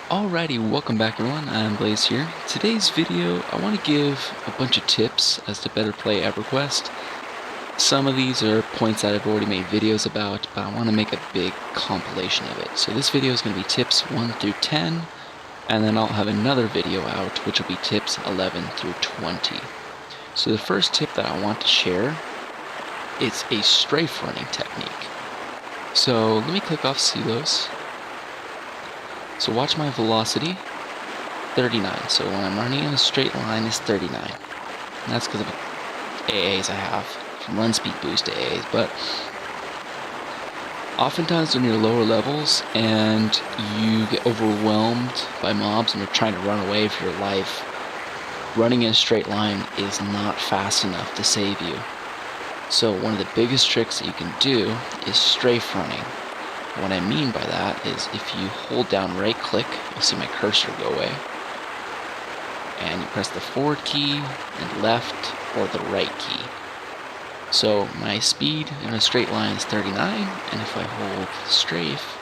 Alrighty, welcome back everyone, I'm Blaze here. Today's video, I want to give a bunch of tips as to better play EverQuest. Some of these are points that I've already made videos about, but I want to make a big compilation of it. So this video is going to be tips 1 through 10, and then I'll have another video out, which will be tips 11 through 20. So the first tip that I want to share is a strafe running technique. So let me click off silos. So watch my velocity, 39. So when I'm running in a straight line, it's 39. And that's because of AAs I have, from run speed boost to AAs. But oftentimes when you're lower levels and you get overwhelmed by mobs and you're trying to run away for your life, running in a straight line is not fast enough to save you. So one of the biggest tricks that you can do is strafe running. What I mean by that is if you hold down right click, you'll see my cursor go away. And you press the forward key and left or the right key. So my speed in a straight line is 39, and if I hold strafe,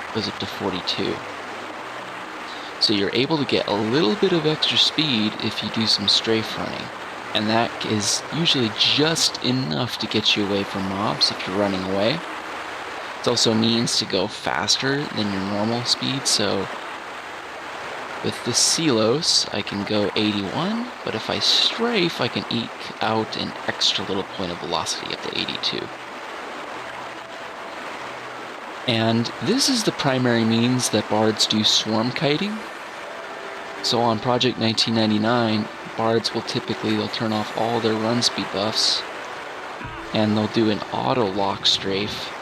it goes up to 42. So you're able to get a little bit of extra speed if you do some strafe running. And that is usually just enough to get you away from mobs if you're running away. It also means to go faster than your normal speed, so with the silos I can go 81, but if I strafe I can eke out an extra little point of velocity up to 82. And this is the primary means that bards do swarm kiting. So on Project 1999, bards will they'll turn off all their run speed buffs, and they'll do an auto lock strafe,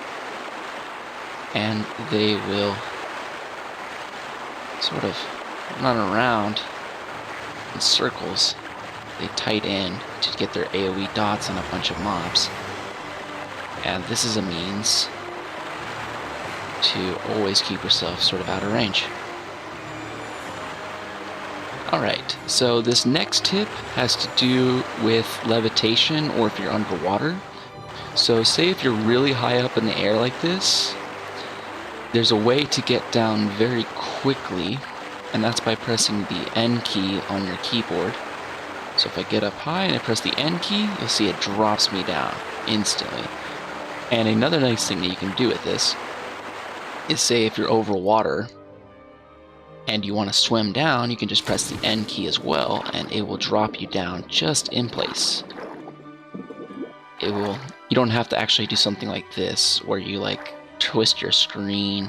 and they will sort of run around in circles. They tight in to get their AoE dots on a bunch of mobs. And this is a means to always keep yourself sort of out of range. Alright, so this next tip has to do with levitation, or if you're underwater. So say if you're really high up in the air like this, there's a way to get down very quickly, and that's by pressing the N key on your keyboard. So if I get up high and I press the N key, you'll see it drops me down instantly. And another nice thing that you can do with this is, say if you're over water and you want to swim down, you can just press the N key as well, and it will drop you down just in place. You don't have to actually do something like this, where you twist your screen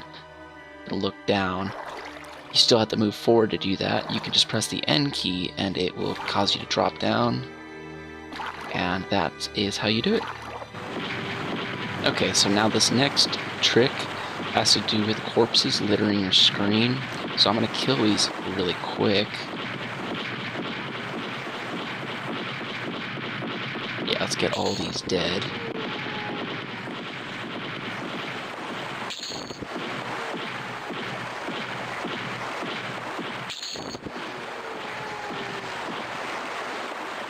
and look down. You still have to move forward to do that. You can just press the N key and it will cause you to drop down, and that is how you do it. Okay, so now this next trick has to do with corpses littering your screen. So I'm going to kill these really quick. Yeah, let's get all these dead.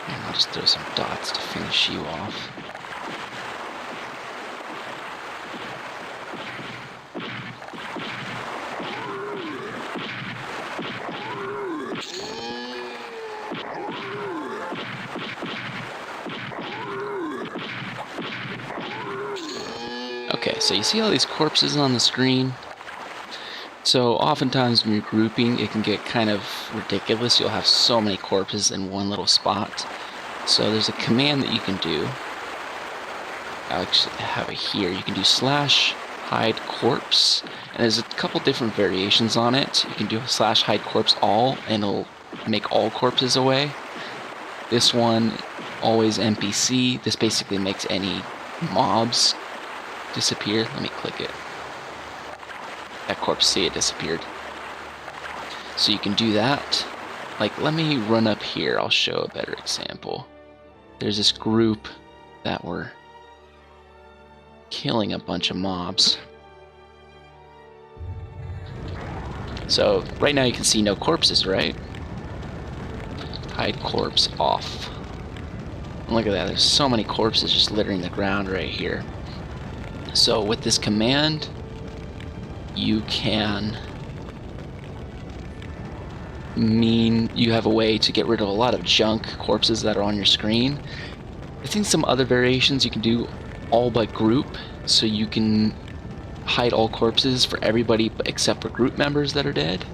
And I'll just throw some dots to finish you off. Okay, so you see all these corpses on the screen? So oftentimes when you're grouping, it can get kind of ridiculous. You'll have so many corpses in one little spot. So there's a command that you can do. I actually have it here. You can do /hide corpse, and there's a couple different variations on it. You can do /hide corpse all, and it'll make all corpses away. This one, always NPC. This basically makes any mobs disappear. Let me click it. That corpse, see, it disappeared. So you can do that. Let me run up here. I'll show a better example. There's this group that were killing a bunch of mobs. So right now you can see no corpses, right? Hide corpse off. And look at that, there's so many corpses just littering the ground right here. So with this command, you can mean you have a way to get rid of a lot of junk corpses that are on your screen. I think some other variations you can do all but group, so you can hide all corpses for everybody except for group members that are dead.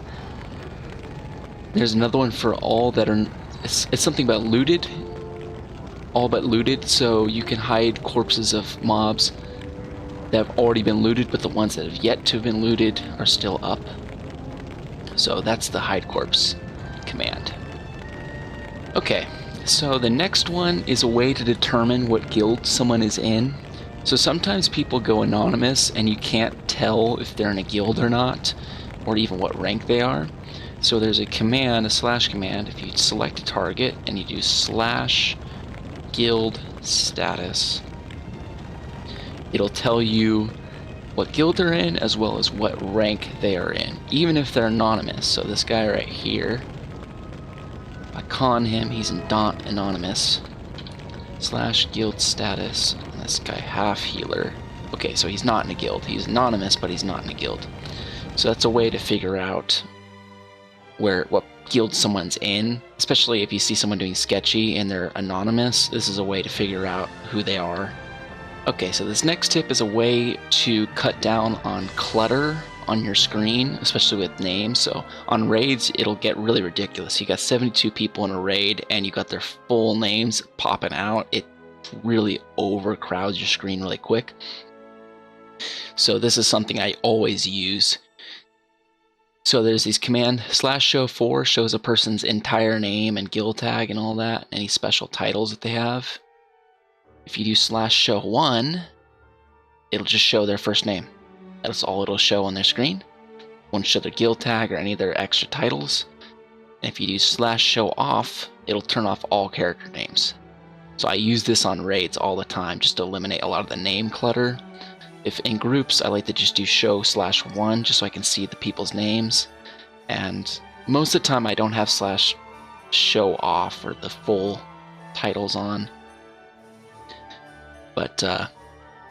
There's another one for all that are, it's something about looted, all but looted, so you can hide corpses of mobs that have already been looted, but the ones that have yet to have been looted are still up. So that's the hide corpse command. Okay, so the next one is a way to determine what guild someone is in. So sometimes people go anonymous and you can't tell if they're in a guild or not, or even what rank they are. So there's a command, a slash command, if you select a target and you do slash guild status, it'll tell you what guild they're in as well as what rank they are in, even if they're anonymous. So this guy right here, if I con him, he's anonymous. Slash guild status, and this guy half healer. Okay, so he's not in a guild. He's anonymous, but he's not in a guild. So that's a way to figure out what guild someone's in, especially if you see someone doing sketchy and they're anonymous. This is a way to figure out who they are. Okay, so this next tip is a way to cut down on clutter on your screen, especially with names. So on raids, it'll get really ridiculous. You got 72 people in a raid and you got their full names popping out. It really overcrowds your screen really quick. So this is something I always use. So there's these command /show4 shows a person's entire name and guild tag and all that, any special titles that they have. If you do /show1, it'll just show their first name. That's all it'll show on their screen. Won't show their guild tag or any of their extra titles. And if you do /show_off, it'll turn off all character names. So I use this on raids all the time just to eliminate a lot of the name clutter. If in groups, I like to just do show/1 just so I can see the people's names. And most of the time I don't have /show_off or the full titles on. But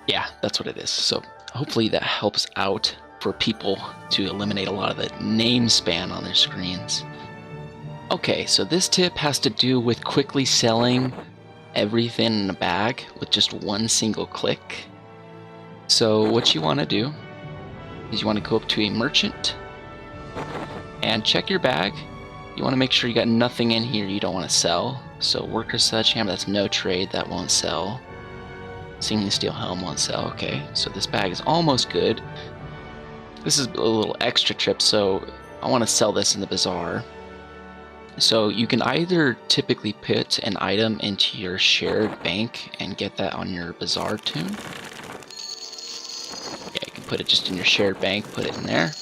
yeah, that's what it is. So hopefully that helps out for people to eliminate a lot of the name span on their screens. Okay, so this tip has to do with quickly selling everything in a bag with just one single click. So what you want to do is you want to go up to a merchant and check your bag. You want to make sure you got nothing in here you don't want to sell. So worker sledgehammer, that's no trade, that won't sell. Singing steel helm won't sell. Okay, so this bag is almost good. This is a little extra trip, so I want to sell this in the bazaar. So you can either typically put an item into your shared bank and get that on your bazaar tune. Yeah, you can put it just in your shared bank, put it in there.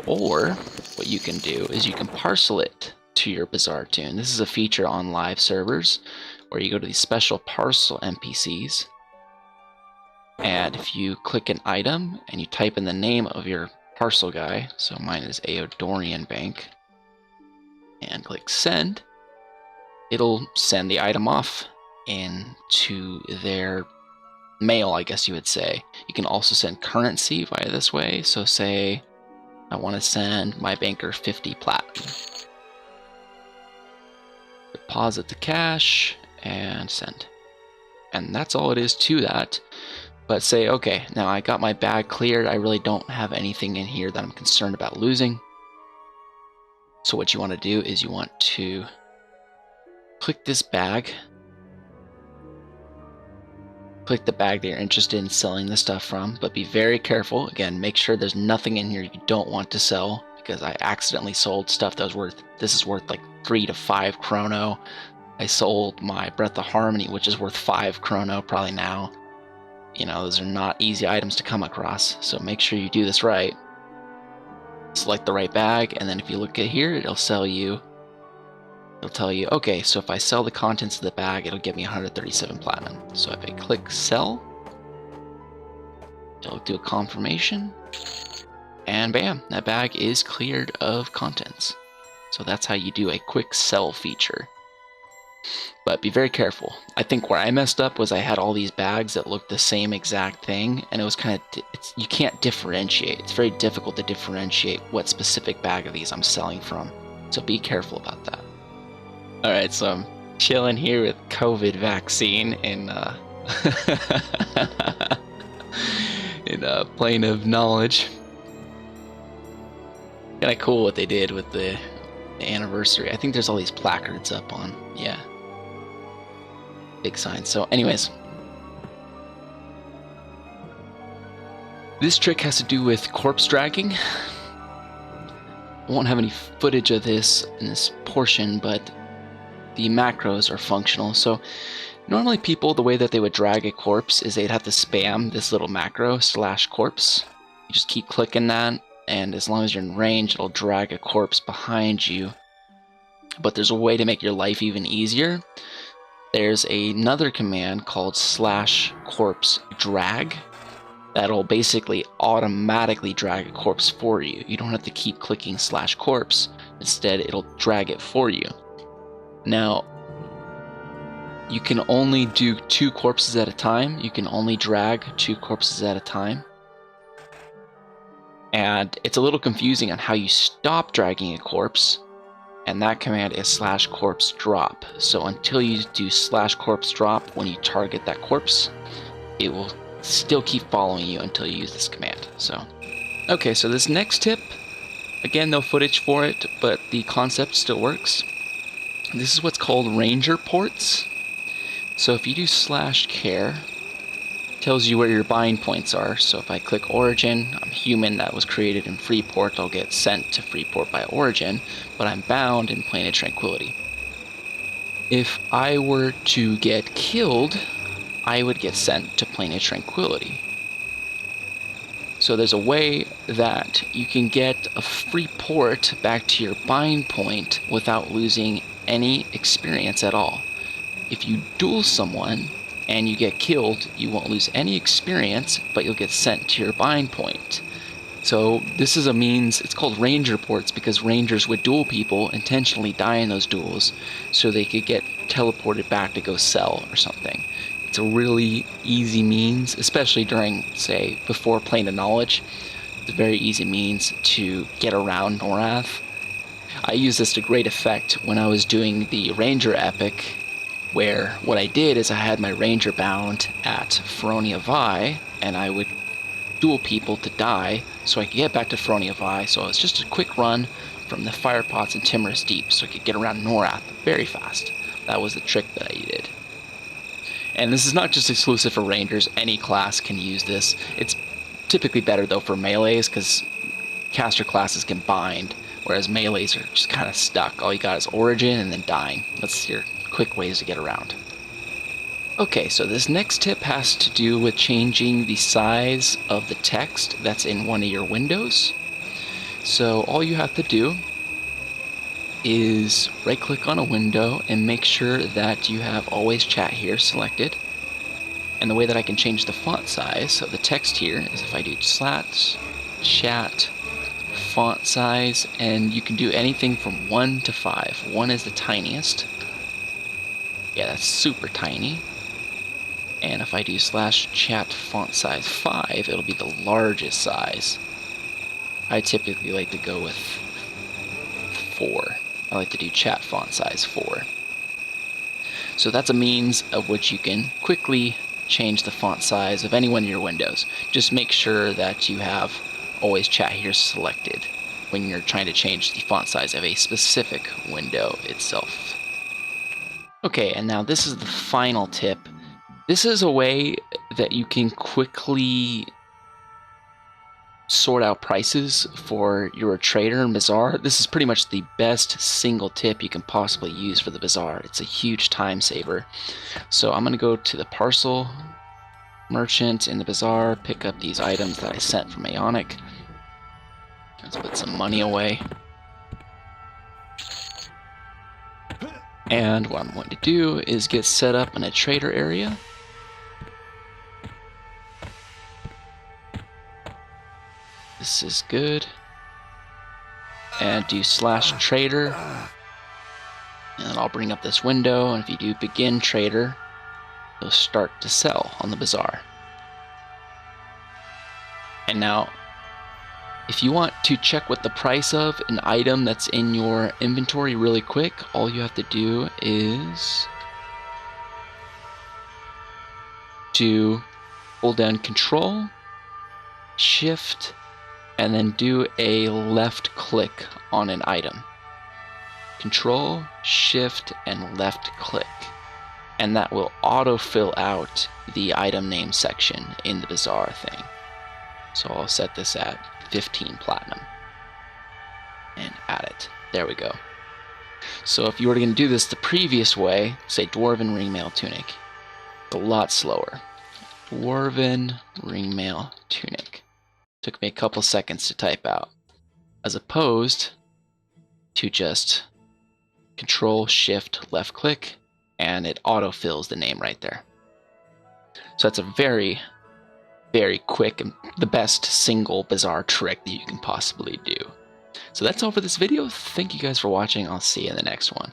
Or what you can do is you can parcel it to your bazaar tune. This is a feature on live servers where you go to these special parcel NPCs, and if you click an item and you type in the name of your parcel guy, so mine is Aeodorian Bank, and click send, it'll send the item off into their mail, I guess you would say. You can also send currency via this way, so say I want to send my banker 50 platinum. Deposit the cash and send. And that's all it is to that. But say, okay, now I got my bag cleared. I really don't have anything in here that I'm concerned about losing. So what you want to do is you want to click this bag. Click the bag that you're interested in selling the stuff from, but be very careful. Again, make sure there's nothing in here you don't want to sell, because I accidentally sold stuff that was worth, this is worth like 3 to 5 chrono. I sold my Breath of Harmony, which is worth 5 chrono probably now. You know, those are not easy items to come across, so make sure you do this right. Select the right bag, and then if you look at here, it'll tell you, okay, so if I sell the contents of the bag, it'll give me 137 platinum. So if I click sell, it'll do a confirmation, and bam, that bag is cleared of contents. So that's how you do a quick sell feature. But be very careful. I think where I messed up was I had all these bags that looked the same exact thing, and it was kind of, you can't differentiate. It's very difficult to differentiate what specific bag of these I'm selling from. So be careful about that. Alright, so I'm chilling here with COVID vaccine in in Plane of Knowledge. Kinda cool what they did with the anniversary. I think there's all these placards up on, yeah, big signs. So anyways, this trick has to do with corpse dragging. I won't have any footage of this in this portion, but the macros are functional. So normally people, the way that they would drag a corpse is they'd have to spam this little macro /corpse. You just keep clicking that, and as long as you're in range, it'll drag a corpse behind you. But there's a way to make your life even easier. There's another command called /corpse drag that'll basically automatically drag a corpse for you. You don't have to keep clicking /corpse. Instead, it'll drag it for you. Now, you can only do 2 corpses at a time. You can only drag 2 corpses at a time. And it's a little confusing on how you stop dragging a corpse. And that command is /corpse drop. So until you do /corpse drop when you target that corpse, it will still keep following you until you use this command. So, okay, so this next tip, again, no footage for it, but the concept still works. This is what's called ranger ports. So if you do /care, it tells you where your bind points are. So if I click origin, I'm human that was created in Freeport, I'll get sent to Freeport by origin, but I'm bound in Plane of Tranquility. If I were to get killed, I would get sent to Plane of Tranquility. So there's a way that you can get a free port back to your bind point without losing any experience at all. If you duel someone and you get killed, you won't lose any experience, but you'll get sent to your bind point. So this is a means, it's called ranger ports because rangers would duel people, intentionally die in those duels, so they could get teleported back to go sell or something. It's a really easy means, especially during, say, before Plane of Knowledge. It's a very easy means to get around Norath. I used this to great effect when I was doing the Ranger Epic, where what I did is I had my Ranger bound at Feronia Vi, and I would duel people to die so I could get back to Feronia Vi. So it was just a quick run from the Firepots and Timorous Deep so I could get around Norath very fast. That was the trick that I did. And this is not just exclusive for Rangers, any class can use this. It's typically better though for melees because caster classes can bind, whereas melees are just kind of stuck. All you got is origin and then dying. That's your quick ways to get around. Okay, so this next tip has to do with changing the size of the text that's in one of your windows. So all you have to do is right click on a window and make sure that you have always chat here selected. And the way that I can change the font size of the text here is if I do /chat font size, and you can do anything from 1 to 5. 1 is the tiniest. Yeah, that's super tiny. And if I do /chat font size 5, it'll be the largest size. I typically like to go with 4. I like to do chat font size 4. So that's a means of which you can quickly change the font size of any one of your windows. Just make sure that you have always chat here selected when you're trying to change the font size of a specific window itself. Okay, and now this is the final tip. This is a way that you can quickly sort out prices for your trader and bazaar. This is pretty much the best single tip you can possibly use for the bazaar. It's a huge time saver. So I'm going to go to the parcel merchant in the bazaar, pick up these items that I sent from Aeonic. Let's put some money away. And what I'm going to do is get set up in a trader area. This is good. And do /trader. And then I'll bring up this window, and if you do begin trader, you'll start to sell on the bazaar. And now, If you want to check what the price of an item that's in your inventory really quick, all you have to do is to hold down Control, Shift, and then do a left click on an item. Control, Shift, and left click. And that will auto-fill out the item name section in the Bazaar thing. So I'll set this at 15 platinum. And add it. There we go. So if you were going to do this the previous way, say Dwarven Ringmail Tunic, it's a lot slower. Dwarven Ringmail Tunic. Took me a couple seconds to type out. As opposed to just Control, Shift, left click, and it autofills the name right there. So that's a very, very quick and the best single Bazaar trick that you can possibly do. So that's all for this video. Thank you guys for watching. I'll see you in the next one.